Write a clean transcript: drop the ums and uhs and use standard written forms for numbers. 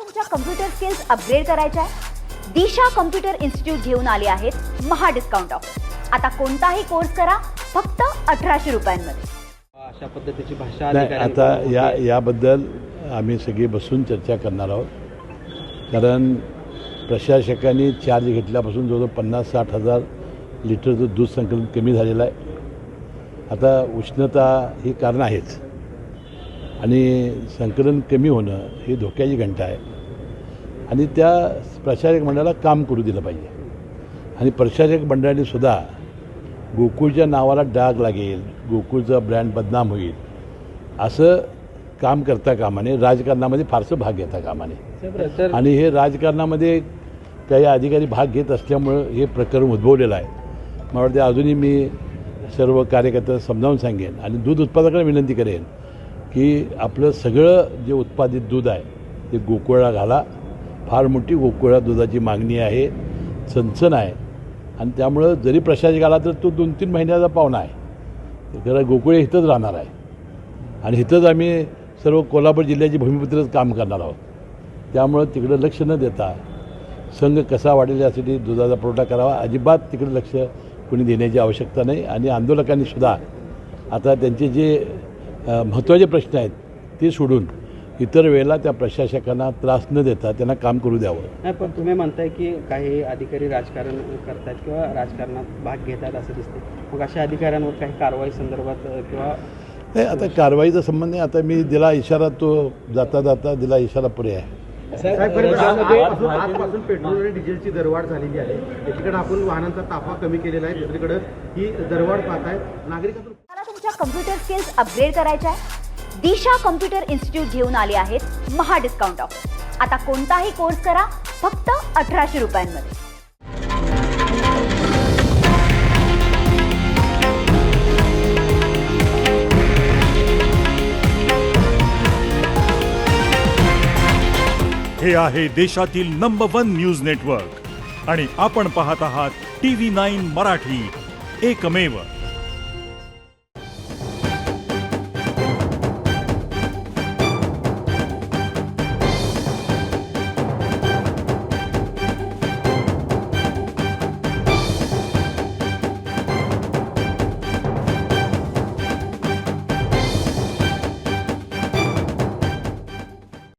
तुमच्या computer skills upgrade करायच्या आहे? दिशा कम्प्युटर इन्स्टिट्यूट घेऊन आले आहेत महा डिस्काउंट ऑफर. आता कोणताही कोर्स करा फक्त 1800 रुपयांमध्ये. अशा पद्धतीची भाषा नाही, आता याबद्दल आम्ही सगळे बसून चर्चा करणार आहोत. कारण प्रशासकांनी चार्ज घेतल्यापासून जवळजवळ 50-60 हजार लिटरचं दूध संकलन कमी झालेलं आहे. आता उष्णता ही कारण आहेच आणि संकलन कमी होणं ही धोक्याची घंटा आहे आणि त्या प्रशासक मंडळाला काम करू दिलं पाहिजे. आणि प्रशासक मंडळाने सुद्धा गोकुळच्या नावाला डाग लागेल, गोकुळचा ब्रँड बदनाम होईल असं काम करता कामा नये, राजकारणामध्ये फारसं भाग घेता कामा नये. आणि हे राजकारणामध्ये काही अधिकारी भाग घेत असल्यामुळं हे प्रकरण उद्भवलेलं आहे. मला वाटतं अजूनही मी सर्व कार्यकर्त्यांना समजावून सांगेन आणि दूध उत्पादकांना विनंती करेन की आपलं सगळं जे उत्पादित दूध आहे ते गोकुळला घाला. फार मोठी गोकुळा दुधाची मागणी आहे, चणचण आहे आणि त्यामुळं जरी प्रशासक आला तर तो 2-3 महिन्याचा पाहुणा आहे. खरं गोकुळे इथंच राहणार आहे आणि इथंच आम्ही सर्व कोल्हापूर जिल्ह्याची भूमिपुत्रच काम करणार आहोत. त्यामुळं तिकडं लक्ष न देता संघ कसा वाढेल यासाठी दुधाचा पुरवठा करावा. अजिबात तिकडे लक्ष कोणी देण्याची आवश्यकता नाही. आणि आंदोलकांनी सुद्धा आता त्यांचे जे महत्त्वाचे प्रश्न आहेत ते सोडून इतर वेळेला त्या प्रशासकांना त्रास न देता त्यांना काम करू द्यावं. नाही, पण तुम्ही म्हणताय की काही अधिकारी राजकारण करतात किंवा राजकारणात भाग घेतात असं दिसते. मग अशा अधिकाऱ्यांवर काही कारवाई संदर्भात किंवा नाही, आता कारवाईचा संबंध नाही. आता मी दिला इशारा, तो जाता जाता दिला इशारा पुरे आहे. आजपासून पेट्रोल आणि डिझेलची दरवाढ झालेली आहे. एकीकडे आपण वाहनांचा ताफा कमी केलेला आहे, दुसरीकडे ही दरवाढ पाहताय. नागरिकांतून तुमच्या कम्प्युटर स्किल्स अपग्रेड करायच्या आहे? दिशा कम्प्युटर इन्स्टिट्यूट घेऊन आले आहेत महा डिस्काउंट ऑफर. आता कोणताही कोर्स करा फक्त 1800 रुपयांमध्ये. हे आहे देशातील नंबर 1 न्यूज नेटवर्क आणि आपण पाहत आहात TV9 मराठी, एकमेव.